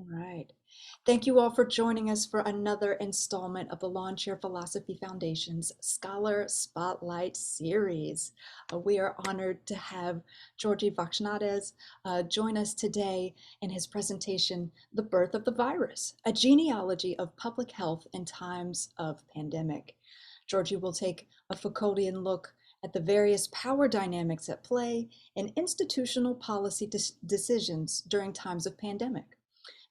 All right. Thank you all for joining us for another installment of the Lawn Chair Philosophy Foundation's Scholar Spotlight series. We are honored to have Giorgi Vachnadze join us today in his presentation, The Birth of the Virus, a genealogy of public health in times of pandemic. Giorgi will take a Foucauldian look at the various power dynamics at play in institutional policy decisions during times of pandemic.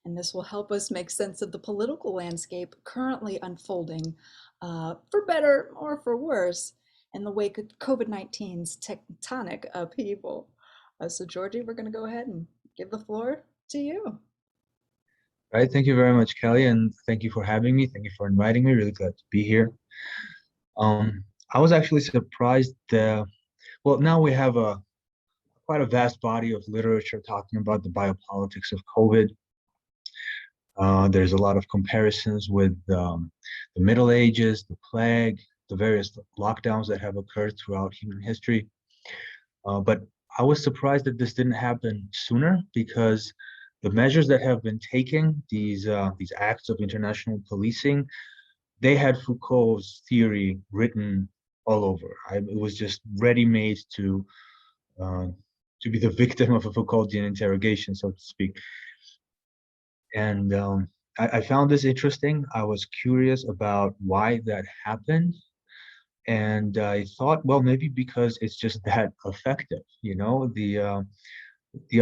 And this will help us make sense of the political landscape currently unfolding, for better or for worse, in the wake of COVID-19's tectonic upheaval. So, Giorgi, we're going to go ahead and give the floor to you. All right, thank you very much, Kelly, and thank you for having me. Thank you for inviting me. Really glad to be here. I was actually surprised. Well, now we have quite a vast body of literature talking about the biopolitics of COVID. There's a lot of comparisons with the Middle Ages, the plague, the various lockdowns that have occurred throughout human history. But I was surprised that this didn't happen sooner, because the measures that have been taken, these acts of international policing, they had Foucault's theory written all over. It was just ready-made to be the victim of a Foucauldian interrogation, so to speak. And I found this interesting. I was curious about why that happened. And I thought, well, maybe because it's just that effective, the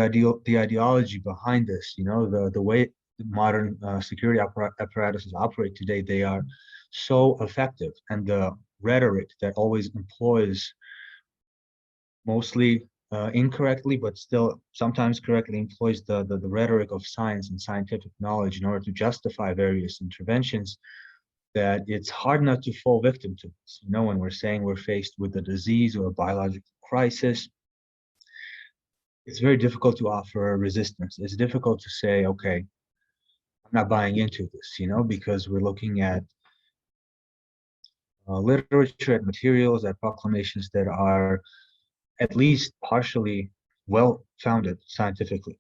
ideology behind this, the way modern security apparatuses operate today, they are so effective. And the rhetoric that always employs, mostly incorrectly, but still sometimes correctly, employs the rhetoric of science and scientific knowledge in order to justify various interventions, that it's hard not to fall victim to this. When we're saying we're faced with a disease or a biological crisis, it's very difficult to offer resistance. It's difficult to say, okay, I'm not buying into this, because we're looking at literature, at materials, at proclamations that are at least partially well-founded scientifically.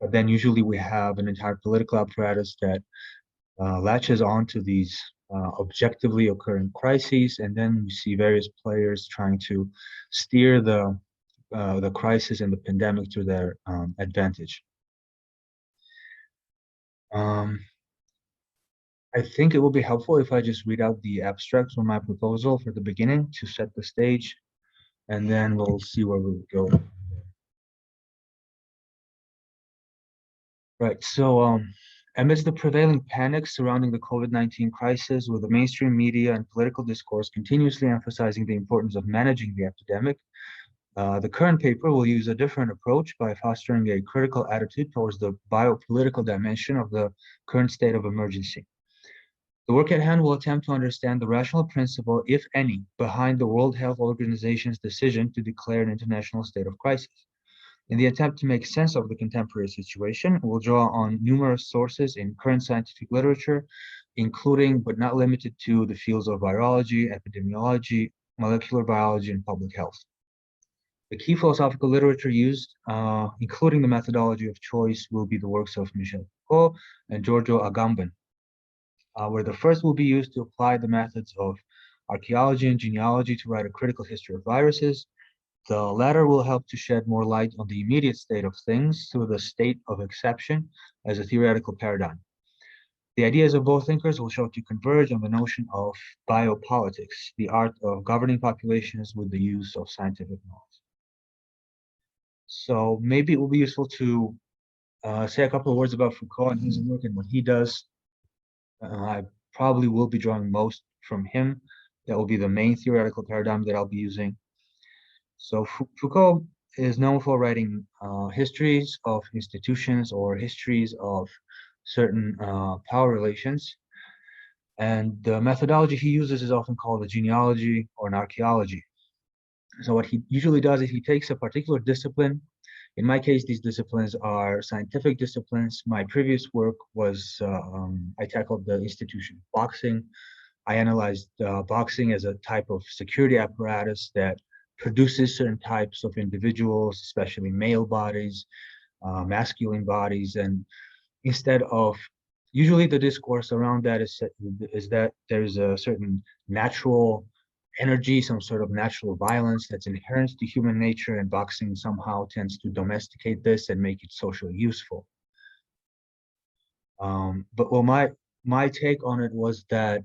But then usually we have an entire political apparatus that latches onto these objectively occurring crises, and then we see various players trying to steer the crisis and the pandemic to their advantage. I think it will be helpful if I just read out the abstract from my proposal for the beginning to set the stage, and then we'll see where we go. Right, so amidst the prevailing panic surrounding the COVID-19 crisis, with the mainstream media and political discourse continuously emphasizing the importance of managing the epidemic, the current paper will use a different approach by fostering a critical attitude towards the biopolitical dimension of the current state of emergency. The work at hand will attempt to understand the rational principle, if any, behind the World Health Organization's decision to declare an international state of crisis. In the attempt to make sense of the contemporary situation, we'll draw on numerous sources in current scientific literature, including but not limited to the fields of virology, epidemiology, molecular biology, and public health. The key philosophical literature used, including the methodology of choice, will be the works of Michel Foucault and Giorgio Agamben, where the first will be used to apply the methods of archaeology and genealogy to write a critical history of viruses. The latter will help to shed more light on the immediate state of things through the state of exception as a theoretical paradigm. The ideas of both thinkers will show to converge on the notion of biopolitics, the art of governing populations with the use of scientific knowledge. So maybe it will be useful to say a couple of words about Foucault and his work and what he does. I probably will be drawing most from him. That will be the main theoretical paradigm that I'll be using. So Foucault is known for writing histories of institutions or histories of certain power relations. And the methodology he uses is often called a genealogy or an archaeology. So what he usually does is he takes a particular discipline. In my case, these disciplines are scientific disciplines. My previous work was, I tackled the institution of boxing. I analyzed boxing as a type of security apparatus that produces certain types of individuals, especially male bodies, masculine bodies, and instead of usually the discourse around that is that there's a certain natural energy, some sort of natural violence that's inherent to human nature, and boxing somehow tends to domesticate this and make it socially useful. But well, my take on it was that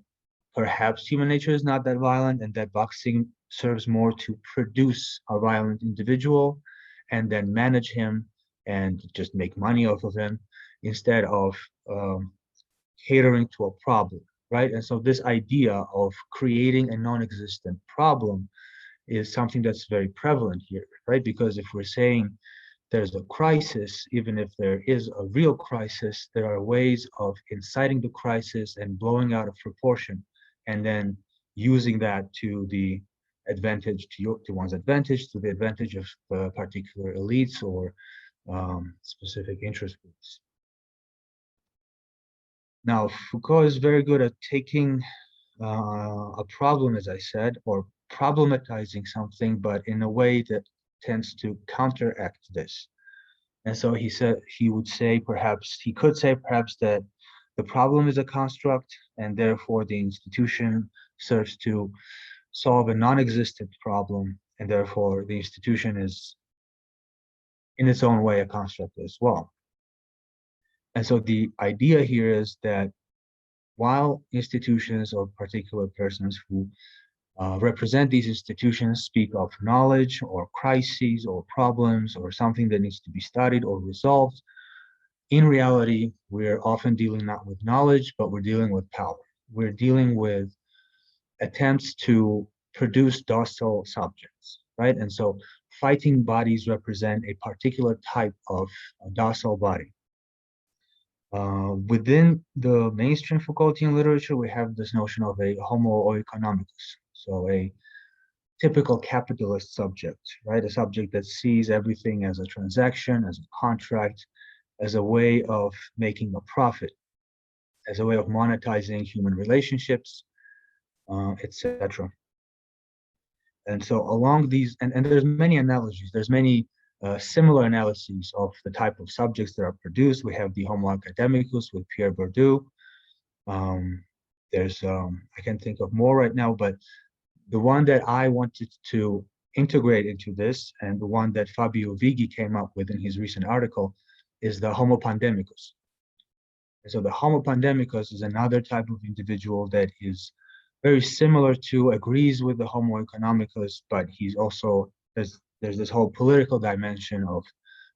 perhaps human nature is not that violent, and that boxing serves more to produce a violent individual and then manage him and just make money off of him instead of um, catering to a problem, right? And so this idea of creating a non-existent problem is something that's very prevalent here, right? Because if we're saying there's a crisis, even if there is a real crisis, there are ways of inciting the crisis and blowing out of proportion, and then using that to the advantage, to one's advantage, to the advantage of particular elites or specific interest groups. Now, Foucault is very good at taking a problem, as I said, or problematizing something, but in a way that tends to counteract this. And so he could say perhaps that the problem is a construct, and therefore the institution serves to solve a non-existent problem, and therefore the institution is in its own way a construct as well. And so the idea here is that while institutions or particular persons who represent these institutions speak of knowledge or crises or problems or something that needs to be studied or resolved, in reality, we're often dealing not with knowledge, but we're dealing with power. We're dealing with attempts to produce docile subjects, right? And so fighting bodies represent a particular type of docile body. Within the mainstream Foucauldian literature, we have this notion of a homo economicus, so a typical capitalist subject, right? A subject that sees everything as a transaction, as a contract, as a way of making a profit, as a way of monetizing human relationships, etc. And so along these, and there's many analogies, there's many similar analyses of the type of subjects that are produced. We have the Homo academicus with Pierre Bourdieu. I can't think of more right now, but the one that I wanted to integrate into this, and the one that Fabio Vighi came up with in his recent article, is the Homopandemicus. And so the Homopandemicus is another type of individual that is very similar to, agrees with the Homo economicus, but he's also, there's this whole political dimension of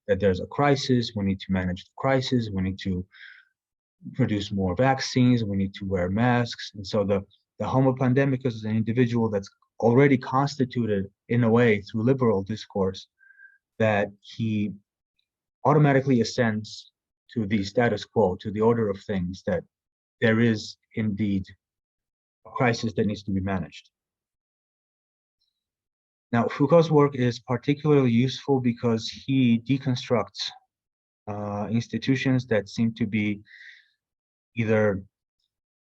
that there's a crisis, we need to manage the crisis, we need to produce more vaccines, we need to wear masks. And so the Homo pandemicus is an individual that's already constituted in a way through liberal discourse that he automatically ascends to the status quo, to the order of things, that there is indeed a crisis that needs to be managed. Now, Foucault's work is particularly useful because he deconstructs institutions that seem to be either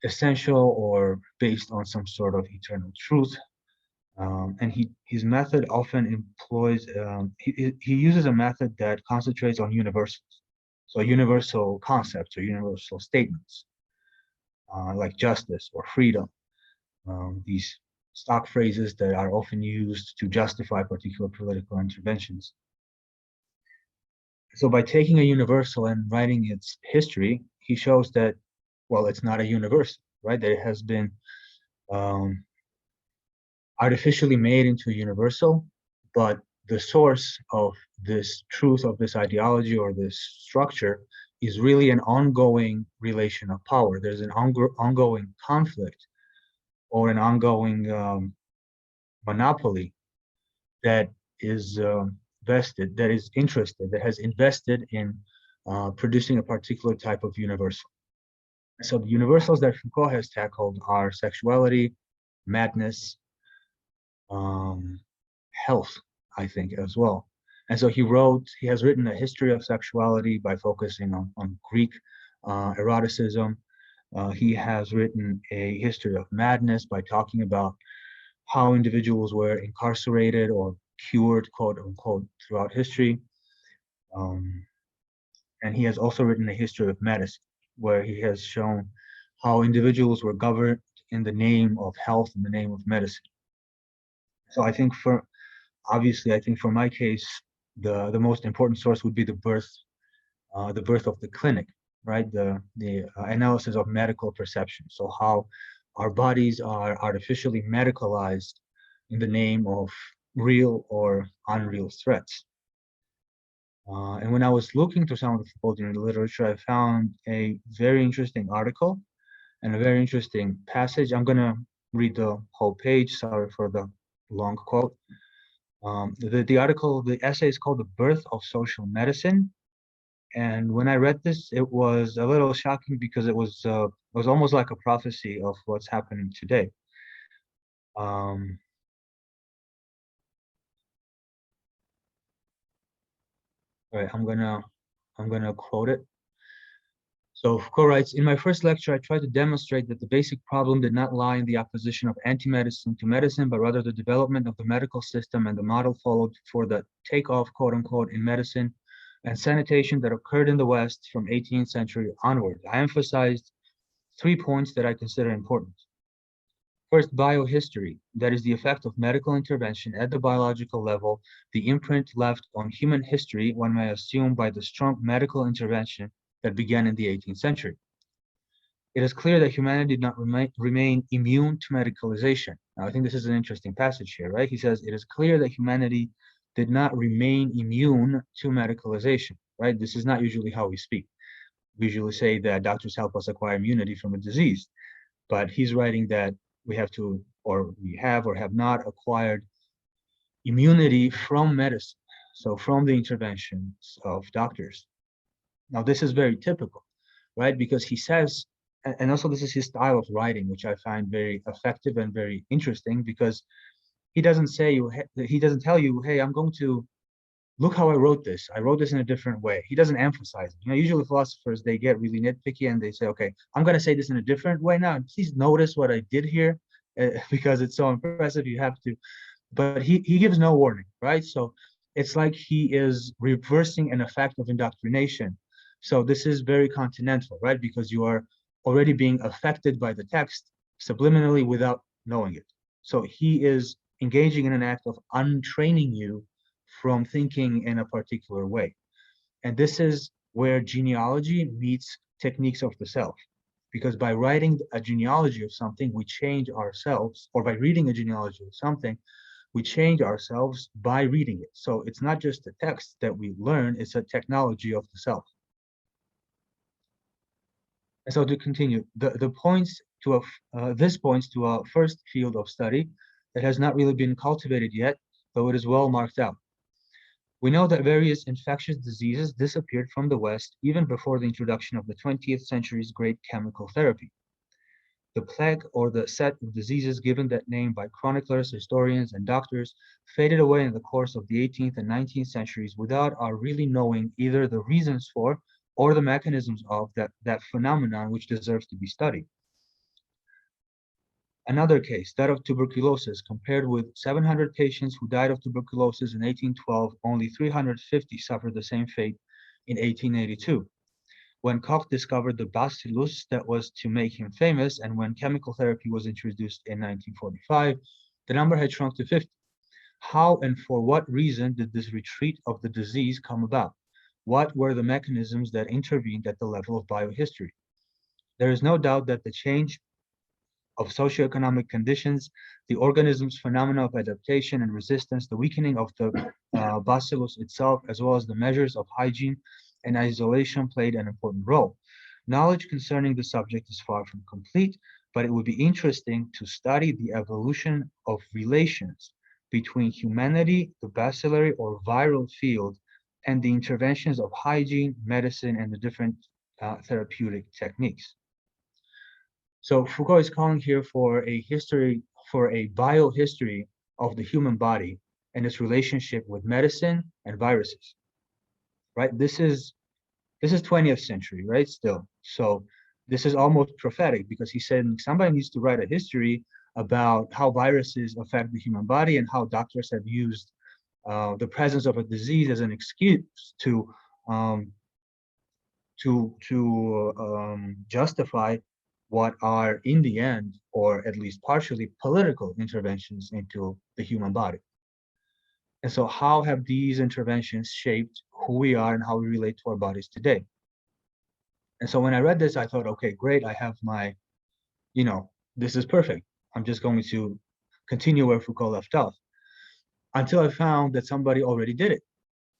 essential or based on some sort of eternal truth. And his method often employs, he uses a method that concentrates on universals. So universal concepts or universal statements, like justice or freedom. These stock phrases that are often used to justify particular political interventions. So by taking a universal and writing its history, he shows that, well, it's not a universal, right? That it has been artificially made into a universal, but the source of this truth, of this ideology or this structure is really an ongoing relation of power. There's an ongoing conflict or an ongoing monopoly that is vested, that is interested, that has invested in producing a particular type of universal. So the universals that Foucault has tackled are sexuality, madness, health, I think, as well. And so he has written a history of sexuality by focusing on Greek eroticism. He has written a history of madness by talking about how individuals were incarcerated or cured, quote unquote, throughout history. And he has also written a history of medicine, where he has shown how individuals were governed in the name of health, in the name of medicine. So I think obviously, I think for my case, the most important source would be the birth of the clinic, right? The analysis of medical perception. So how our bodies are artificially medicalized in the name of real or unreal threats. And when I was looking through some of the Foucauldian literature, I found a very interesting article and a very interesting passage. I'm going to read the whole page. Sorry for the long quote. The essay is called "The Birth of Social Medicine." And when I read this, it was a little shocking because it was almost like a prophecy of what's happening today. Um, all right, I'm gonna quote it. So Foucault writes, in my first lecture, I tried to demonstrate that the basic problem did not lie in the opposition of anti-medicine to medicine, but rather the development of the medical system and the model followed for the takeoff, quote unquote, in medicine and sanitation that occurred in the West from 18th century onward. I emphasized 3 points that I consider important. First, biohistory, that is the effect of medical intervention at the biological level, the imprint left on human history, one may assume, by the strong medical intervention that began in the 18th century. It is clear that humanity did not remain immune to medicalization. Now, I think this is an interesting passage here, right? He says, it is clear that humanity did not remain immune to medicalization, right? This is not usually how we speak. We usually say that doctors help us acquire immunity from a disease, but he's writing that we have to, or we have or have not acquired immunity from medicine, so from the interventions of doctors. Now, this is very typical, right? Because he says, and also this is his style of writing, which I find very effective and very interesting, because he doesn't he doesn't tell you, hey, I'm going to look how I wrote this. I wrote this in a different way. He doesn't emphasize it. You know, usually philosophers, they get really nitpicky and they say, okay, I'm going to say this in a different way now. Please notice what I did here because it's so impressive. You have to, but he gives no warning, right? So it's like he is reversing an effect of indoctrination. So this is very continental, right? Because you are already being affected by the text subliminally without knowing it. So he is engaging in an act of untraining you from thinking in a particular way. And this is where genealogy meets techniques of the self. Because by writing a genealogy of something, we change ourselves, or by reading a genealogy of something, we change ourselves by reading it. So it's not just a text that we learn, it's a technology of the self. And so to continue, this points to a first field of study that has not really been cultivated yet, though it is well marked out. We know that various infectious diseases disappeared from the West even before the introduction of the 20th century's great chemical therapy. The plague or the set of diseases given that name by chroniclers, historians, and doctors faded away in the course of the 18th and 19th centuries without our really knowing either the reasons for or the mechanisms of that phenomenon which deserves to be studied. Another case, that of tuberculosis, compared with 700 patients who died of tuberculosis in 1812, only 350 suffered the same fate in 1882. When Koch discovered the bacillus that was to make him famous, and when chemical therapy was introduced in 1945, the number had shrunk to 50. How and for what reason did this retreat of the disease come about? What were the mechanisms that intervened at the level of biohistory? There is no doubt that the change of socioeconomic conditions, the organism's phenomena of adaptation and resistance, the weakening of the bacillus itself, as well as the measures of hygiene and isolation played an important role. Knowledge concerning the subject is far from complete, but it would be interesting to study the evolution of relations between humanity, the bacillary or viral field, and the interventions of hygiene, medicine, and the different therapeutic techniques. So Foucault is calling here for a biohistory of the human body and its relationship with medicine and viruses, right? This is 20th century, right? Still. So this is almost prophetic because he said somebody needs to write a history about how viruses affect the human body and how doctors have used the presence of a disease as an excuse to to justify what are in the end, or at least partially, political interventions into the human body. And so how have these interventions shaped who we are and how we relate to our bodies today? And so when I read this, I thought, okay, great, I have my, this is perfect. I'm just going to continue where Foucault left off, until I found that somebody already did it.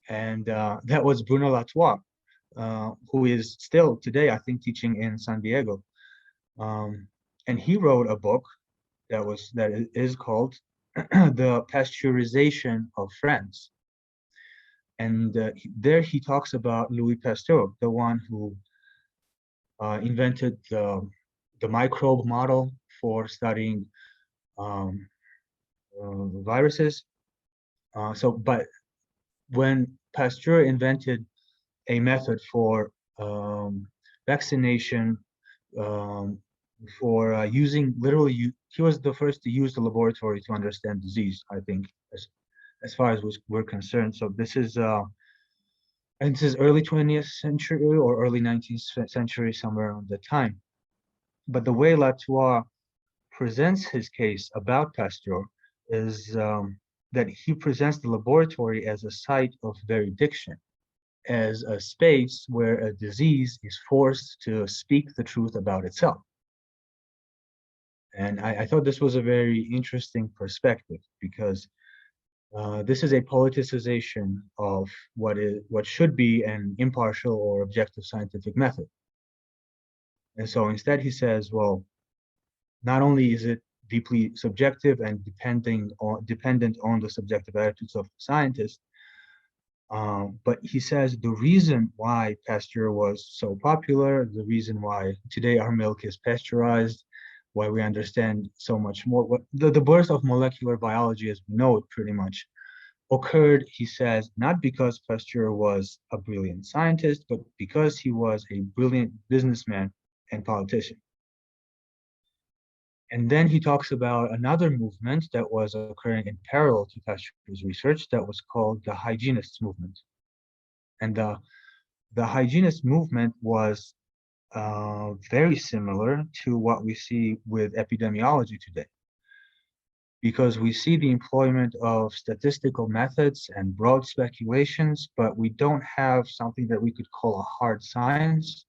And that was Bruno Latour, who is still today, I think, teaching in San Diego. And he wrote a book that is called The Pasteurization of Friends. And there he talks about Louis Pasteur, the one who invented the microbe model for studying um, viruses. But when Pasteur invented a method for vaccination, um, for using literally, he was the first to use the laboratory to understand disease, I think, as far as we're concerned. So this is, and this is early 20th century or early 19th century, somewhere around the time. But the way Latour presents his case about Pasteur is that he presents the laboratory as a site of veridiction, as a space where a disease is forced to speak the truth about itself. And I thought this was a very interesting perspective, because this is a politicization of what should be an impartial or objective scientific method. And so instead he says, well, not only is it deeply subjective and dependent on the subjective attitudes of the scientist, but he says the reason why Pasteur was so popular, the reason why today our milk is pasteurized, why we understand so much more, the birth of molecular biology as we know it pretty much occurred, he says, not because Pasteur was a brilliant scientist, but because he was a brilliant businessman and politician. And then he talks about another movement that was occurring in parallel to Pasteur's research that was called the hygienist movement. And the hygienist movement was very similar to what we see with epidemiology today, because we see the employment of statistical methods and broad speculations, but we don't have something that we could call a hard science.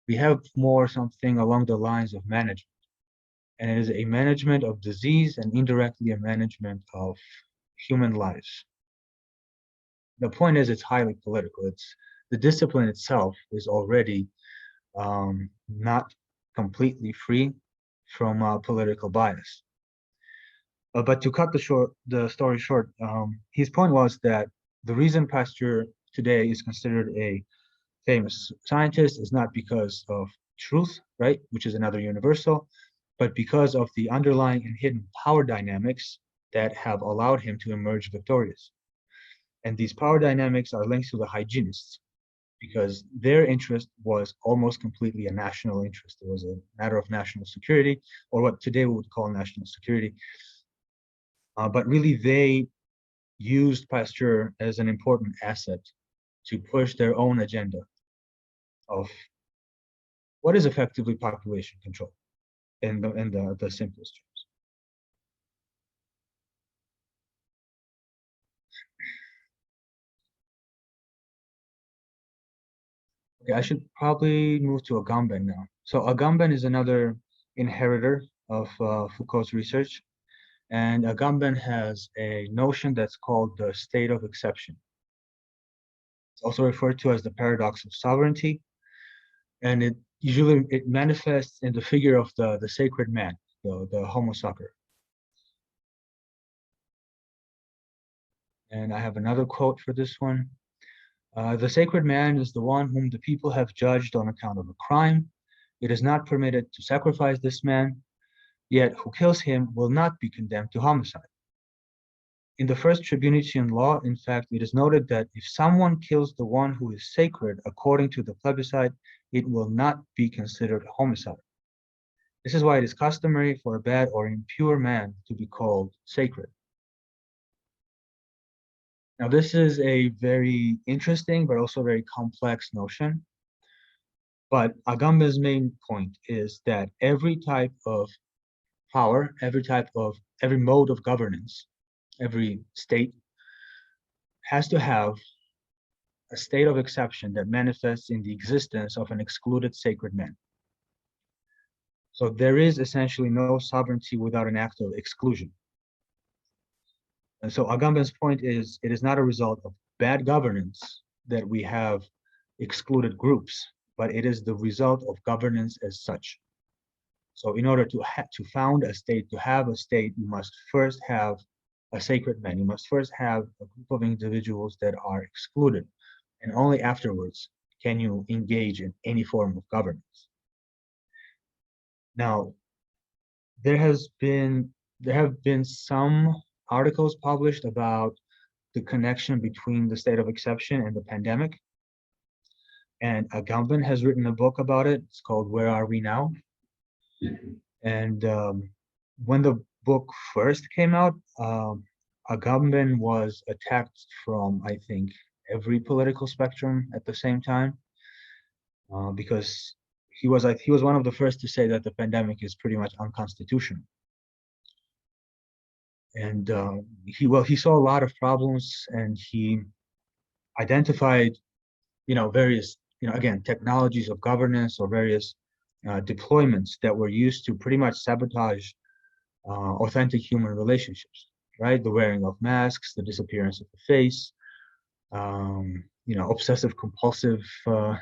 We have more something along the lines of management. And it is a management of disease and indirectly a management of human lives. The point is, it's highly political. It's the discipline itself is already not completely free from political bias. But to cut the story short, his point was that the reason Pasteur today is considered a famous scientist is not because of truth, right, which is another universal, but because of the underlying and hidden power dynamics that have allowed him to emerge victorious. And these power dynamics are linked to the hygienists, because their interest was almost completely a national interest. It was a matter of national security, or what today we would call national security. But really, they used Pasteur as an important asset to push their own agenda of what is effectively population control in the simplest terms. Okay, I should probably move to Agamben now. So Agamben is another inheritor of Foucault's research, and Agamben has a notion that's called the state of exception. It's also referred to as the paradox of sovereignty, and it manifests in the figure of the sacred man, the homo sacer. And I have another quote for this one. The sacred man is the one whom the people have judged on account of a crime. It is not permitted to sacrifice this man, yet who kills him will not be condemned to homicide. In the first Tribunitian law, in fact, it is noted that if someone kills the one who is sacred according to the plebiscite, it will not be considered a homicide. This is why it is customary for a bad or impure man to be called sacred. Now, this is a very interesting but also very complex notion. But Agamben's main point is that every type of power, every mode of governance, every state has to have a state of exception that manifests in the existence of an excluded sacred man. So there is essentially no sovereignty without an act of exclusion. And so Agamben's point is, it is not a result of bad governance that we have excluded groups, but it is the result of governance as such. So in order to found a state, to have a state, you must first have a sacred man. You must first have a group of individuals that are excluded. And only afterwards can you engage in any form of governance. Now, there have been some articles published about the connection between the state of exception and the pandemic. And Agamben has written a book about it. It's called Where Are We Now? And when the book first came out, Agamben was attacked from, I think, every political spectrum at the same time, because he was one of the first to say that the pandemic is pretty much unconstitutional. And he saw a lot of problems, and he identified, various, again, technologies of governance or various deployments that were used to pretty much sabotage authentic human relationships, right? The wearing of masks, the disappearance of the face, obsessive compulsive, hand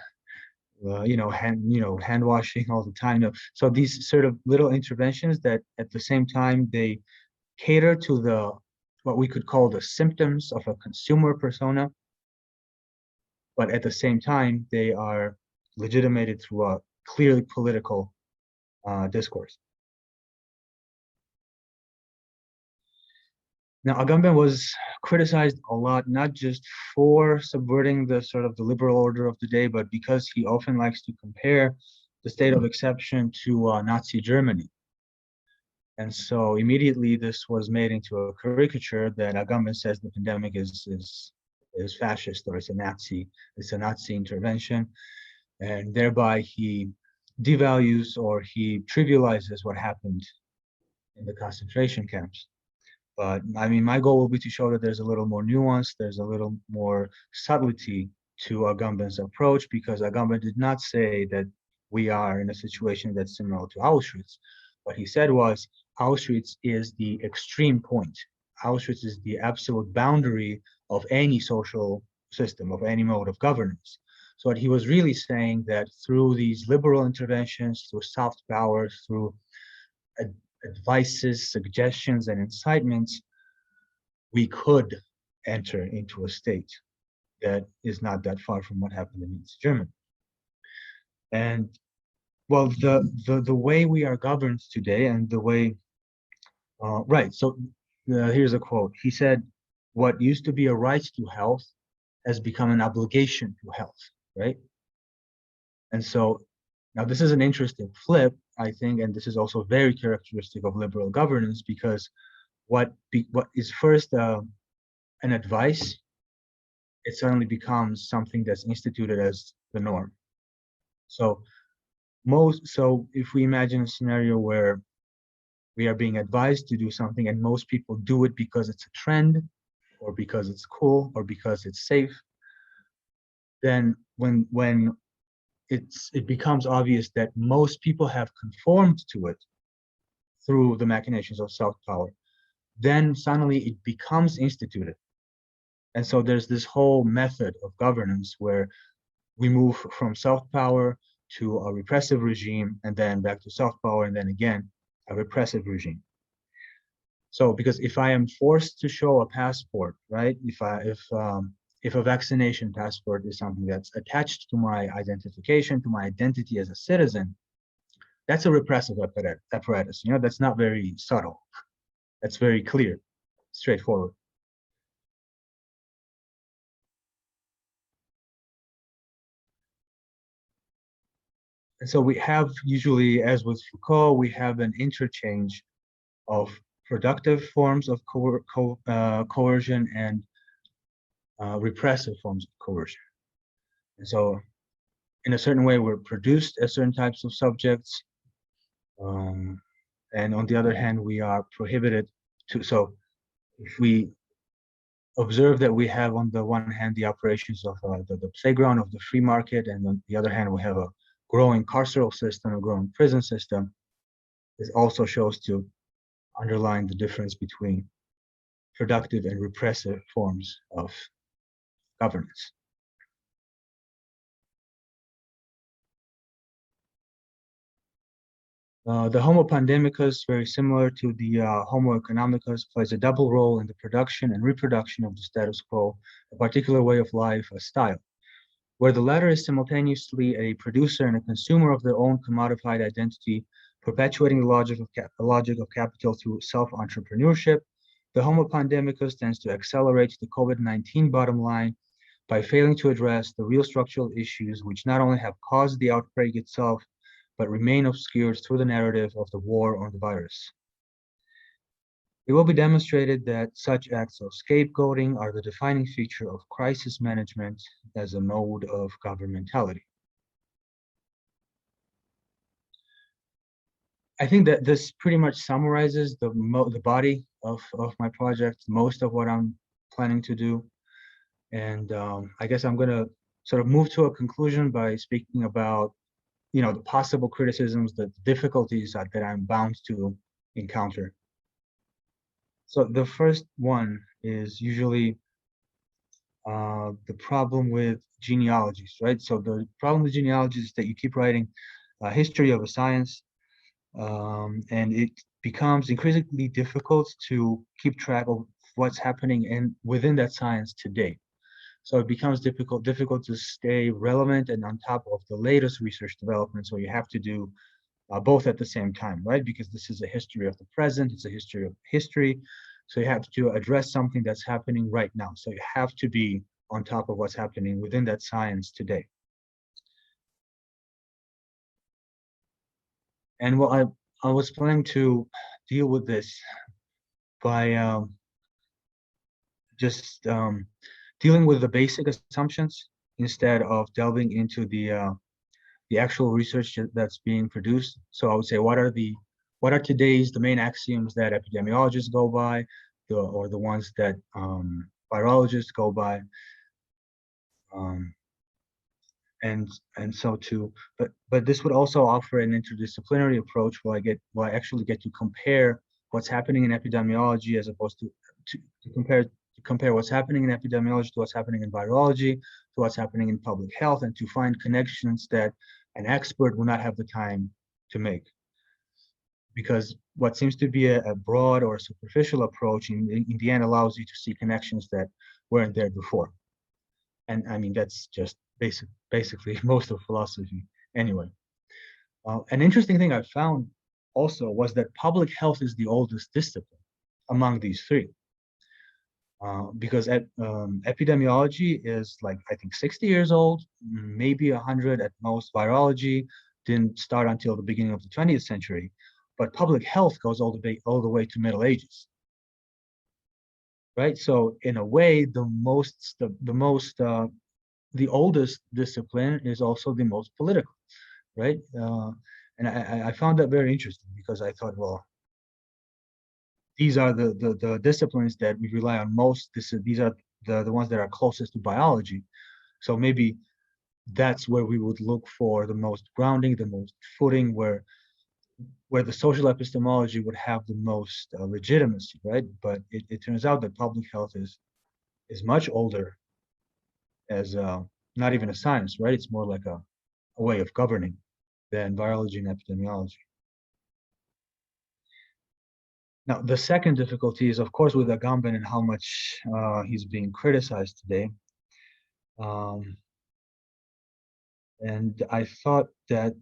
washing all the time. So these sort of little interventions that at the same time they cater to what we could call the symptoms of a consumer persona, but at the same time they are legitimated through a clearly political discourse. Now, Agamben was criticized a lot, not just for subverting the sort of the liberal order of the day, but because he often likes to compare the state of exception to Nazi Germany. And so immediately this was made into a caricature that Agamben says the pandemic is fascist, or it's a Nazi intervention, and thereby he devalues or he trivializes what happened in the concentration camps. But I mean, my goal will be to show that there's a little more nuance, there's a little more subtlety to Agamben's approach, because Agamben did not say that we are in a situation that's similar to Auschwitz. What he said was, Auschwitz is the extreme point. Auschwitz is the absolute boundary of any social system, of any mode of governance. So what he was really saying that through these liberal interventions, through soft power, through advices, suggestions, and incitements, we could enter into a state that is not that far from what happened in East Germany. And well, the way we are governed today, and the way, right, so here's a quote. He said, what used to be a right to health has become an obligation to health, right? And so now this is an interesting flip, I think, and this is also very characteristic of liberal governance, because what is first an advice, it suddenly becomes something that's instituted as the norm. So if we imagine a scenario where we are being advised to do something and most people do it because it's a trend, or because it's cool, or because it's safe, then when it becomes obvious that most people have conformed to it through the machinations of self-power, then suddenly it becomes instituted. And so there's this whole method of governance where we move from self-power to a repressive regime, and then back to self-power, and then again a repressive regime. So because if I am forced to show a passport, right, if a vaccination passport is something that's attached to my identification, to my identity as a citizen, that's a repressive apparatus. That's not very subtle. That's very clear, straightforward. And so we have usually, as with Foucault, we have an interchange of productive forms of coercion and repressive forms of coercion. And so in a certain way, we're produced as certain types of subjects. And on the other hand, we are prohibited to. So if we observe that we have on the one hand the operations of the playground of the free market, and on the other hand we have a growing carceral system, a growing prison system, this also shows to underline the difference between productive and repressive forms of governance. The Homopandemicus, very similar to the Homo economicus, plays a double role in the production and reproduction of the status quo, a particular way of life, a style, where the latter is simultaneously a producer and a consumer of their own commodified identity, perpetuating the logic of capital through self-entrepreneurship. The Homo Pandemicus tends to accelerate the COVID-19 bottom line by failing to address the real structural issues which not only have caused the outbreak itself, but remain obscured through the narrative of the war on the virus. It will be demonstrated that such acts of scapegoating are the defining feature of crisis management as a mode of governmentality. I think that this pretty much summarizes the body of my project, most of what I'm planning to do. And I guess I'm going to sort of move to a conclusion by speaking about the possible criticisms, the difficulties that I'm bound to encounter. So the first one is usually the problem with genealogies, right? So the problem with genealogies is that you keep writing a history of a science, and it becomes increasingly difficult to keep track of what's happening within that science today. So it becomes difficult to stay relevant and on top of the latest research developments. So you have to do both at the same time, right? Because this is a history of the present, it's a history of history. So you have to address something that's happening right now. So you have to be on top of what's happening within that science today. And well, I was planning to deal with this by just dealing with the basic assumptions instead of delving into the actual research that's being produced. So I would say, what are today's the main axioms that epidemiologists go by, or the ones that virologists go by, and so to, but this would also offer an interdisciplinary approach where I actually get to compare what's happening in epidemiology as opposed to compare what's happening in epidemiology to what's happening in virology, to what's happening in public health, and to find connections that an expert will not have the time to make. Because what seems to be a broad or superficial approach in the end allows you to see connections that weren't there before. And I mean, that's just basically most of philosophy anyway. An interesting thing I found also was that public health is the oldest discipline among these three. Because epidemiology is like, I think 60 years old, maybe 100 at most. Virology didn't start until the beginning of the 20th century, but public health goes all the way to Middle Ages, right? So in a way, the oldest discipline is also the most political, right? And I found that very interesting because I thought, well, these are the disciplines that we rely on most. These are the ones that are closest to biology. So maybe that's where we would look for the most grounding, the most footing, where the social epistemology would have the most legitimacy, right? But it turns out that public health is much older as not even a science, right? It's more like a way of governing than virology and epidemiology. Now, the second difficulty is, of course, with Agamben and how much he's being criticized today. And I thought that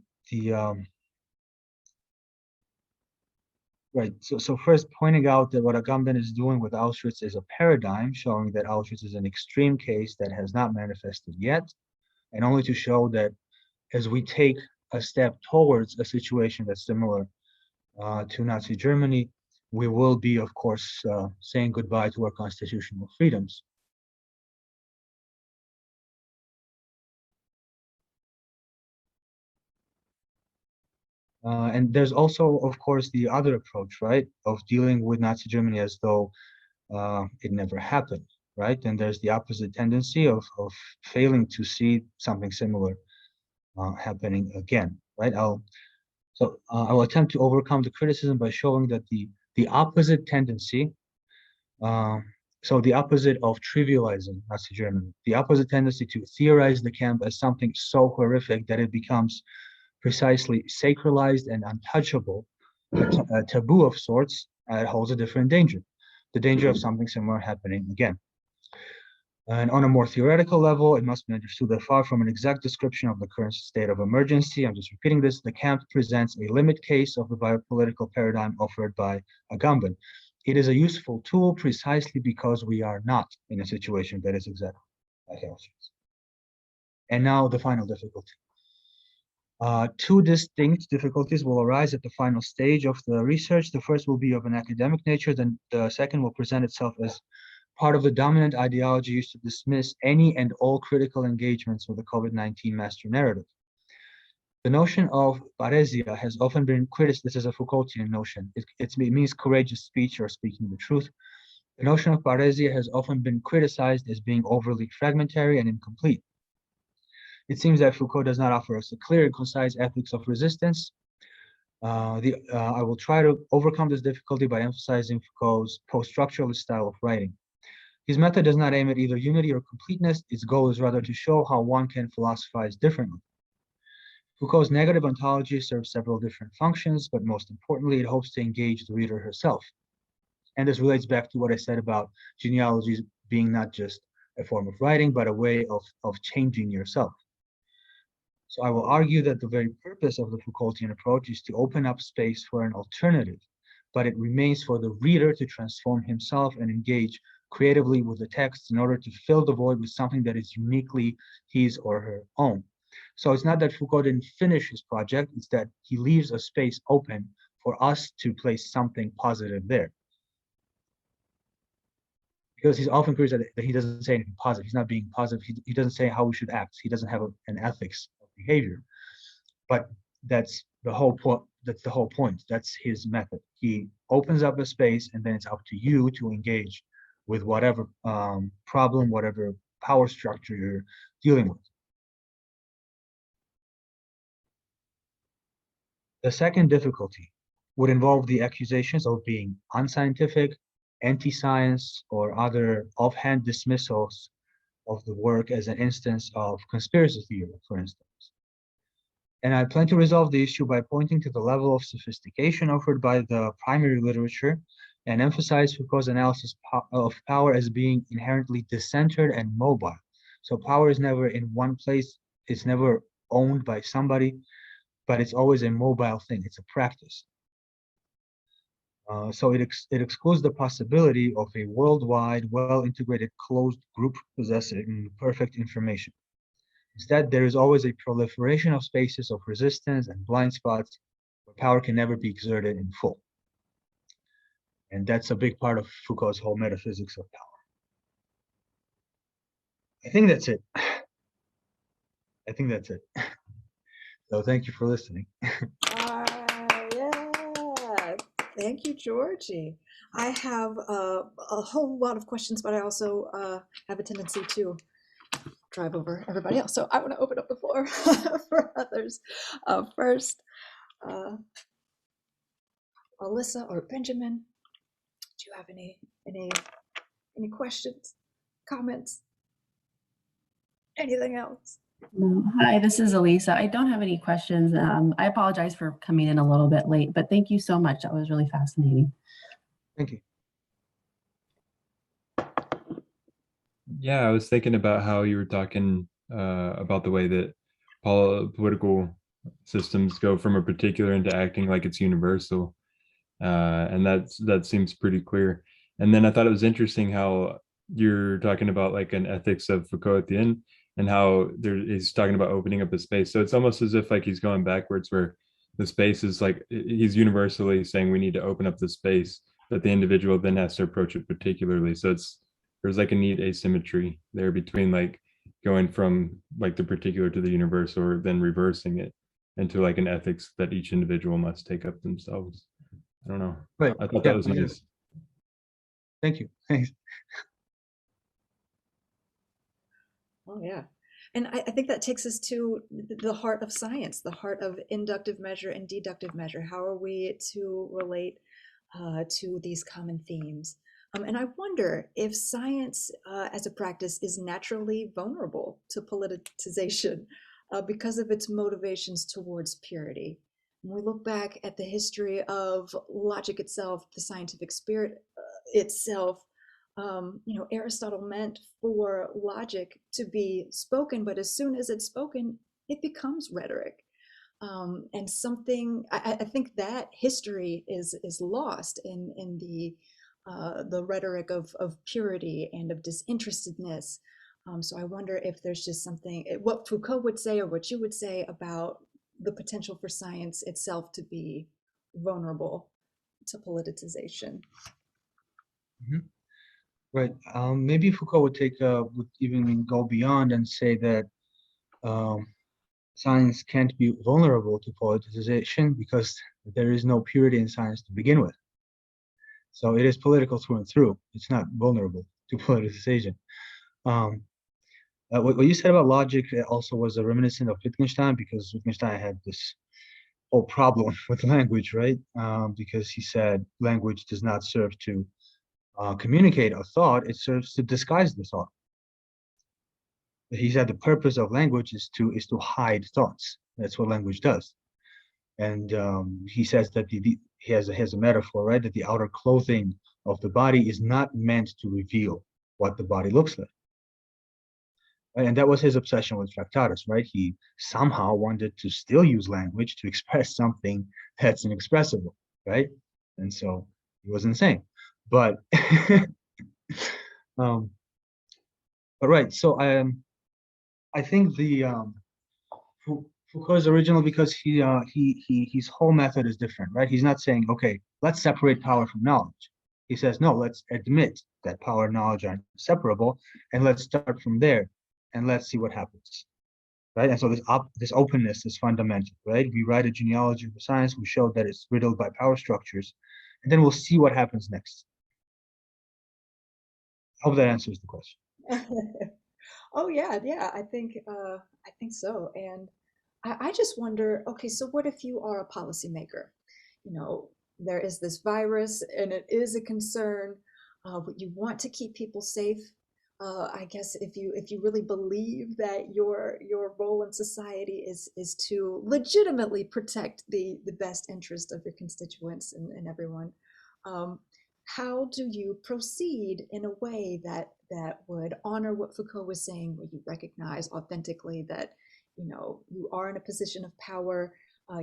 right, so first pointing out that what Agamben is doing with Auschwitz is a paradigm, showing that Auschwitz is an extreme case that has not manifested yet, and only to show that as we take a step towards a situation that's similar to Nazi Germany, we will be, of course, saying goodbye to our constitutional freedoms. And there's also, of course, the other approach, right, of dealing with Nazi Germany as though it never happened, right? And there's the opposite tendency of failing to see something similar happening again, right? I will attempt to overcome the criticism by showing that the opposite tendency, um, so the opposite of trivializing Nazi Germany, the opposite tendency to theorize the camp as something so horrific that it becomes precisely sacralized and untouchable, a taboo of sorts, it holds a different danger, the danger of something similar happening again. And on a more theoretical level, it must be understood that far from an exact description of the current state of emergency, I'm just repeating this, the camp presents a limit case of the biopolitical paradigm offered by Agamben. It is a useful tool precisely because we are not in a situation that is exactly like Auschwitz. And now the final difficulty. Two distinct difficulties will arise at the final stage of the research. The first will be of an academic nature, then the second will present itself as part of the dominant ideology used to dismiss any and all critical engagements with the COVID-19 master narrative. The notion of paresia has often been criticized. This is a Foucauldian notion. It means courageous speech or speaking the truth. The notion of paresia has often been criticized as being overly fragmentary and incomplete. It seems that Foucault does not offer us a clear and concise ethics of resistance. I will try to overcome this difficulty by emphasizing Foucault's post-structuralist style of writing. His method does not aim at either unity or completeness. Its goal is rather to show how one can philosophize differently. Foucault's negative ontology serves several different functions, but most importantly, it hopes to engage the reader herself. And this relates back to what I said about genealogies being not just a form of writing, but a way of changing yourself. So I will argue that the very purpose of the Foucauldian approach is to open up space for an alternative, but it remains for the reader to transform himself and engage creatively with the text in order to fill the void with something that is uniquely his or her own. So it's not that Foucault didn't finish his project, it's that he leaves a space open for us to place something positive there. Because he's often criticized that he doesn't say anything positive. He's not being positive. He doesn't say how we should act. He doesn't have an ethics of behavior. But that's the whole point. That's the whole point. That's his method. He opens up a space, and then it's up to you to engage with whatever problem, whatever power structure you're dealing with. The second difficulty would involve the accusations of being unscientific, anti-science, or other offhand dismissals of the work as an instance of conspiracy theory, for instance. And I plan to resolve the issue by pointing to the level of sophistication offered by the primary literature and emphasize Foucault's analysis of power as being inherently decentered and mobile. So power is never in one place, it's never owned by somebody, but it's always a mobile thing, it's a practice. So it excludes the possibility of a worldwide, well-integrated closed group possessing perfect information. Instead, there is always a proliferation of spaces of resistance and blind spots where power can never be exerted in full. And that's a big part of Foucault's whole metaphysics of power. I think that's it. I think that's it. So thank you for listening. Yeah, thank you, Georgie. I have a whole lot of questions, but I also have a tendency to drive over everybody else. So I want to open up the floor for others. First, Alyssa or Benjamin, do you have any questions, comments, anything else? Hi, this is Elisa. I don't have any questions. I apologize for coming in a little bit late, but thank you so much. That was really fascinating. Thank you. Yeah, I was thinking about how you were talking about the way that political systems go from a particular into acting like it's universal. And that seems pretty clear. And then I thought it was interesting how you're talking about like an ethics of Foucault at the end, and how he's talking about opening up a space. So it's almost as if like he's going backwards, where the space is like he's universally saying we need to open up the space, but the individual then has to approach it particularly. So there's like a neat asymmetry there between like going from like the particular to the universal, or then reversing it. into like an ethics that each individual must take up themselves. I don't know. Right. I thought Yeah, that was nice. Thank you. Thanks. Oh, yeah. And I think that takes us to the heart of science, the heart of inductive measure and deductive measure. How are we to relate to these common themes? And I wonder if science as a practice is naturally vulnerable to politicization because of its motivations towards purity. When we look back at the history of logic itself, the scientific spirit itself, Aristotle meant for logic to be spoken, but as soon as it's spoken, it becomes rhetoric. And I think that history is lost in the rhetoric of purity and of disinterestedness. So I wonder if there's just something, what Foucault would say or what you would say about the potential for science itself to be vulnerable to politicization. Mhm. Right. Maybe Foucault would even go beyond and say that um, science can't be vulnerable to politicization because there is no purity in science to begin with. So it is political through and through. It's not vulnerable to politicization. Um, what you said about logic also was a reminiscent of Wittgenstein, because Wittgenstein had this whole problem with language, right? Because he said language does not serve to communicate a thought; it serves to disguise the thought. He said the purpose of language is to hide thoughts. That's what language does. And he says that he has a metaphor, right? That the outer clothing of the body is not meant to reveal what the body looks like. Right? And that was his obsession with Tractatus, right? He somehow wanted to still use language to express something that's inexpressible, right? And so he was insane. But um, but right, so I think Foucault's original, because his whole method is different, right? He's not saying, okay, let's separate power from knowledge. He says, no, let's admit that power and knowledge are inseparable, and let's start from there, and let's see what happens, right? And so this openness is fundamental, right? We write a genealogy of the science, we show that it's riddled by power structures, and then we'll see what happens next. I hope that answers the question. Oh yeah, yeah. I think so. And I just wonder, okay, so what if you are a policymaker? You know, there is this virus, and it is a concern. But you want to keep people safe. I guess if you really believe that your role in society is to legitimately protect the best interest of your constituents and everyone. Um, how do you proceed in a way that would honor what Foucault was saying, where you recognize authentically that you are in a position of power,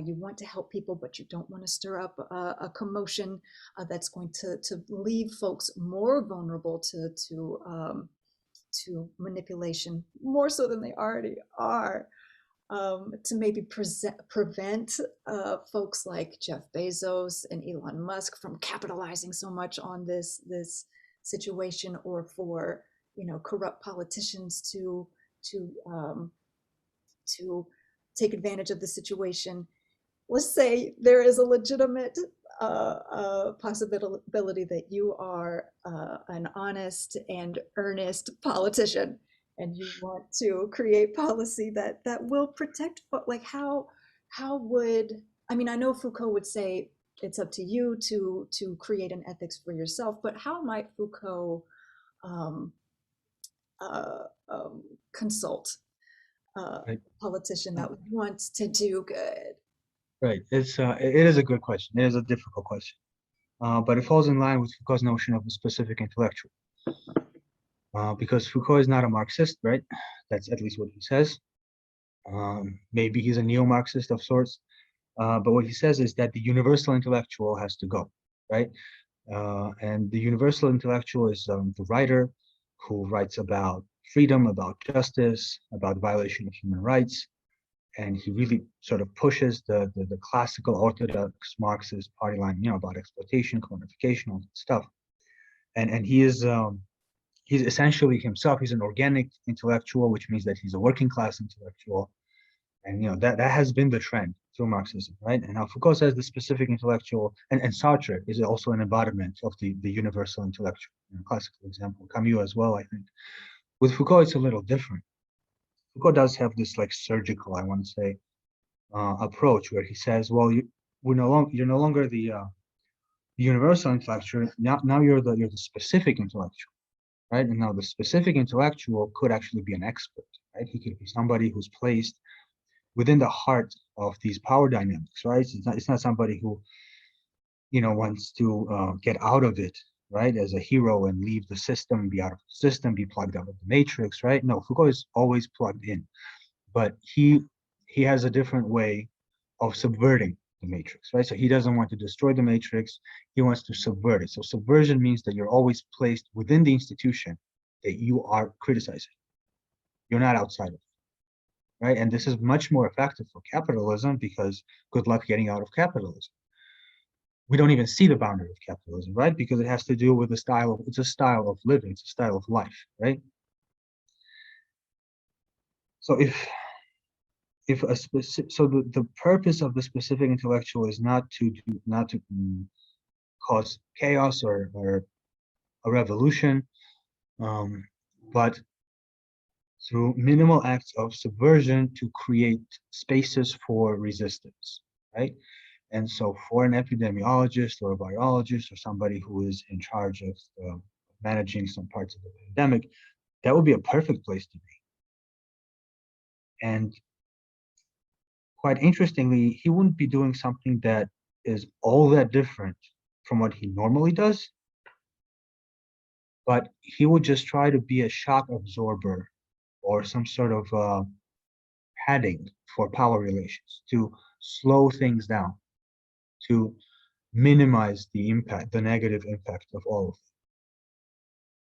you want to help people, but you don't want to stir up a commotion that's going to leave folks more vulnerable to manipulation, more so than they already are, to maybe prevent folks like Jeff Bezos and Elon Musk from capitalizing so much on this situation, or for corrupt politicians to take advantage of the situation. Let's say there is a legitimate possibility that you are an honest and earnest politician, and you want to create policy that will protect, like how would, I mean, I know Foucault would say it's up to you to create an ethics for yourself, but how might Foucault um, consult a Right. politician that wants to do good? Right. It is a good question. It is a difficult question, but it falls in line with Foucault's notion of a specific intellectual. Because Foucault is not a Marxist, right? That's at least what he says. Maybe he's a neo-Marxist of sorts, but what he says is that the universal intellectual has to go, right? And the universal intellectual is the writer who writes about freedom, about justice, about violation of human rights, and he really sort of pushes the classical orthodox Marxist party line, about exploitation, commodification, all that stuff. And he's essentially himself. He's an organic intellectual, which means that he's a working class intellectual, And that has been the trend through Marxism, right? And now Foucault says the specific intellectual, and Sartre is also an embodiment of the universal intellectual. Classical example, Camus as well, I think. With Foucault, it's a little different. Foucault does have this like surgical, I want to say, approach where he says, well, you're no longer the universal intellectual. Now you're the specific intellectual, right? And now the specific intellectual could actually be an expert, right? He could be somebody who's placed within the heart of these power dynamics, right? It's not somebody who, wants to get out of it, right, as a hero and leave the system, be out of the system, be plugged out of the matrix, right? No, Foucault is always plugged in, but he has a different way of subverting the matrix, right? So he doesn't want to destroy the matrix, he wants to subvert it. So subversion means that you're always placed within the institution that you are criticizing. You're not outside of it. Right? And this is much more effective for capitalism because good luck getting out of capitalism. We don't even see the boundary of capitalism, right? Because it has to do with it's a style of living, it's a style of life, right? So the purpose of the specific intellectual is not to cause chaos or a revolution, but through minimal acts of subversion to create spaces for resistance, right? And so for an epidemiologist or a virologist or somebody who is in charge of managing some parts of the pandemic, that would be a perfect place to be. And quite interestingly, he wouldn't be doing something that is all that different from what he normally does, but he would just try to be a shock absorber or some sort of padding for power relations to slow things down, to minimize the impact, the negative impact of all of it.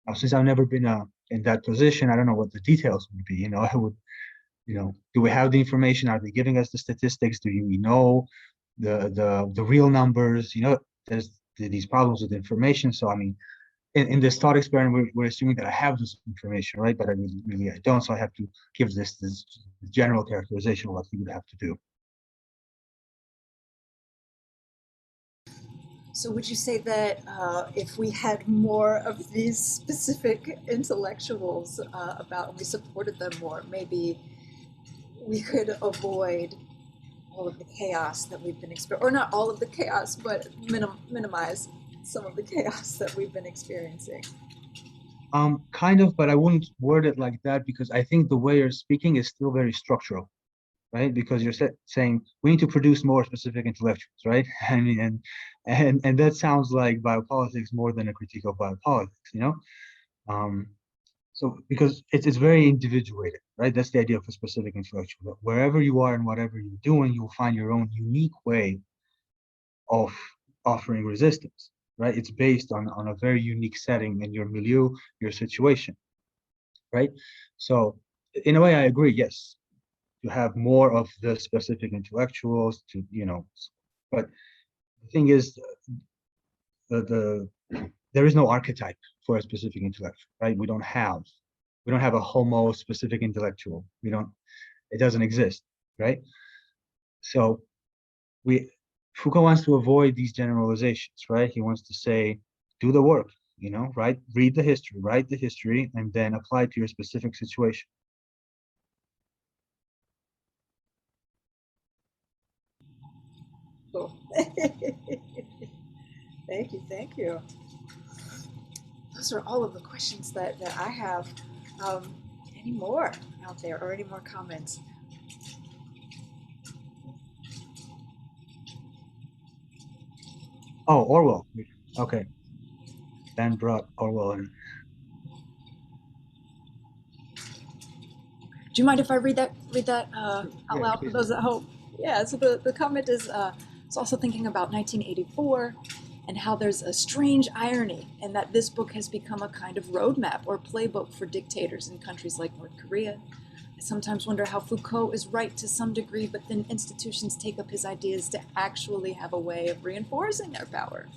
Now, since I've never been in that position, I don't know what the details would be. I would, do we have the information? Are they giving us the statistics? Do we know the real numbers? There's these problems with information. So I mean, in this thought experiment, we're assuming that I have this information, right? But I don't. So I have to give this general characterization of what we would have to do. So would you say that if we had more of these specific intellectuals and we supported them more, maybe we could avoid all of the chaos that we've been experiencing, or not all of the chaos, but minimize some of the chaos that we've been experiencing? Kind of, but I wouldn't word it like that because I think the way you're speaking is still very structural, right? Because you're saying we need to produce more specific intellectuals, right? I mean, and that sounds like biopolitics more than a critique of biopolitics, So because it's very individuated, right? That's the idea of a specific intellectual. That wherever you are and whatever you're doing, you'll find your own unique way of offering resistance, right? It's based on a very unique setting in your milieu, your situation, right? So in a way, I agree, yes, to have more of the specific intellectuals but the thing is, there is no archetype for a specific intellectual, right? We don't have a homo specific intellectual. It doesn't exist, right? So Foucault wants to avoid these generalizations, right? He wants to say, do the work, right? Read the history, write the history, and then apply it to your specific situation. Cool. Thank you. Those are all of the questions that I have. Any more out there, or any more comments? Oh, Orwell. Okay. Dan brought Orwell in. Do you mind if I read that out loud for those at home? Yeah, so the comment is it's also thinking about 1984 and how there's a strange irony in that this book has become a kind of roadmap or playbook for dictators in countries like North Korea. I sometimes wonder how Foucault is right to some degree, but then institutions take up his ideas to actually have a way of reinforcing their power.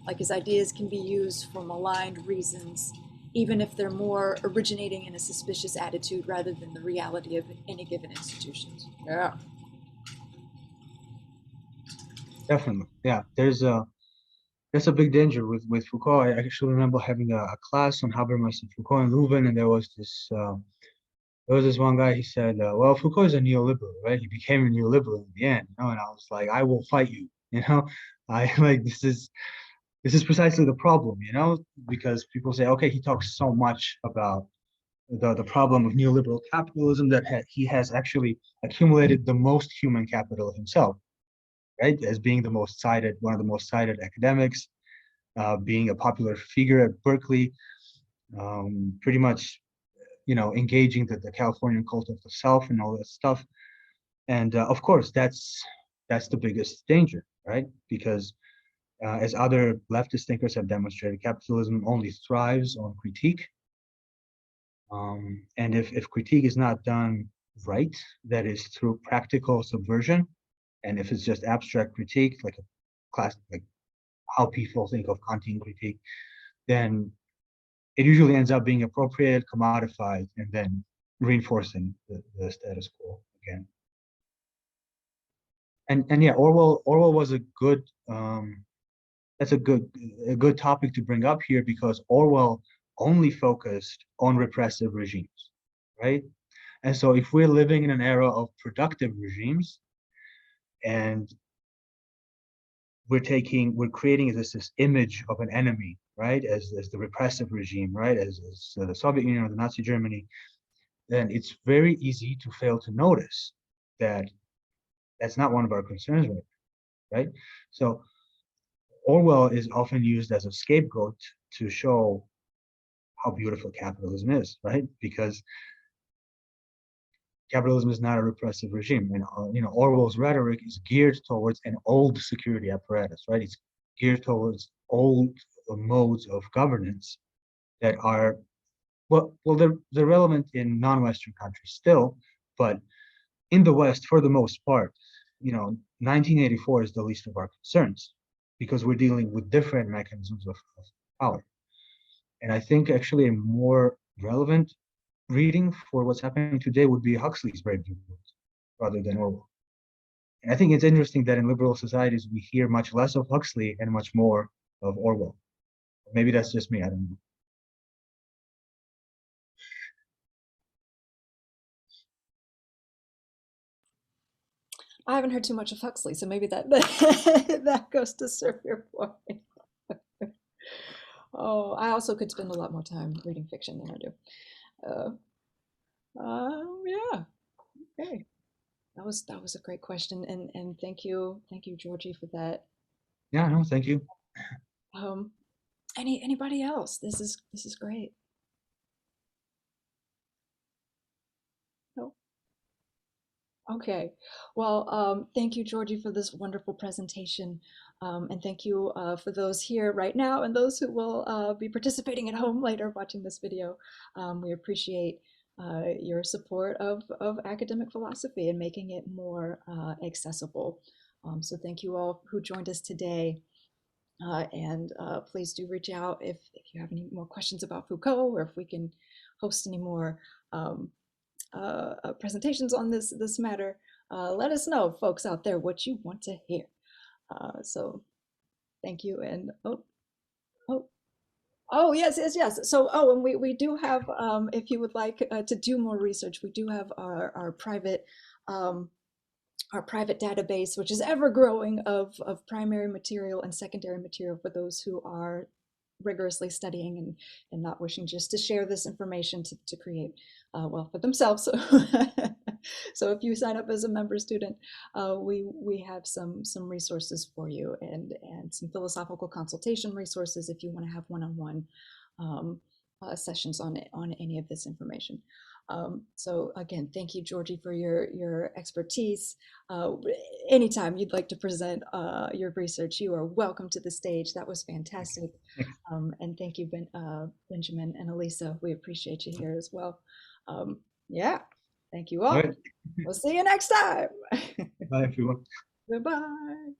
Like his ideas can be used for maligned reasons, even if they're more originating in a suspicious attitude rather than the reality of any given institution, Yeah. Definitely. Yeah. That's a big danger with Foucault. I actually remember having a class on Habermas and Foucault and Leuven, and there was this one guy. He said, "Well, Foucault is a neoliberal, right? He became a neoliberal in the end, you know." And I was like, "I will fight you, you know." I like this is precisely the problem, you know, because people say, "Okay, he talks so much about the problem of neoliberal capitalism that he has actually accumulated the most human capital himself, right? As being the most cited, one of the most cited academics, being a popular figure at Berkeley, pretty much, you know, engaging the Californian cult of the self and all that stuff." And of course, that's the biggest danger, right? Because as other leftist thinkers have demonstrated, capitalism only thrives on critique. And if critique is not done right, that is through practical subversion, and if it's just abstract critique, like a class, like how people think of Kantian critique, then it usually ends up being appropriated, commodified, and then reinforcing the status quo again. And yeah, Orwell was a good that's a good topic to bring up here, because Orwell only focused on repressive regimes, right? And so if we're living in an era of productive regimes, and we're creating this image of an enemy, right, as the repressive regime, right, as the Soviet Union or the Nazi Germany, then it's very easy to fail to notice that that's not one of our concerns right? So Orwell is often used as a scapegoat to show how beautiful capitalism is, right? Because capitalism is not a repressive regime, and you know, Orwell's rhetoric is geared towards an old security apparatus, right? It's geared towards old modes of governance that are they're relevant in non-Western countries still, but in the West, for the most part, you know, 1984 is the least of our concerns, because we're dealing with different mechanisms of power. And I think actually a more relevant reading for what's happening today would be Huxley's Brave New World rather than Orwell. And I think it's interesting that in liberal societies we hear much less of Huxley and much more of Orwell. Maybe that's just me, I don't know. I haven't heard too much of Huxley, so maybe that goes to serve your point. Oh, I also could spend a lot more time reading fiction than I do. Yeah. Okay. That was a great question, and thank you, Georgie, for that. Yeah, no, thank you. Um, anybody else? This is great. No. Okay. Well, thank you, Georgie, for this wonderful presentation. And thank you for those here right now and those who will be participating at home later watching this video. We appreciate your support of academic philosophy and making it more accessible. So thank you all who joined us today. And please do reach out if you have any more questions about Foucault, or if we can host any more um, presentations on this matter. Let us know, folks out there, what you want to hear. So thank you. And oh, oh, yes. So, oh, and we do have, if you would like to do more research, we do have um, our private database, which is ever growing, of primary material and secondary material for those who are rigorously studying and not wishing just to share this information to create wealth for themselves. So, so if you sign up as a member student, we have some resources for you, and some philosophical consultation resources if you want to have one-on-one sessions on any of this information. So again, thank you, Georgie, for your expertise. Anytime you'd like to present your research, you are welcome to the stage. That was fantastic. And thank you, Benjamin and Elisa. We appreciate you here as well. Yeah, thank you all. All right. We'll see you next time. Bye, everyone. Goodbye.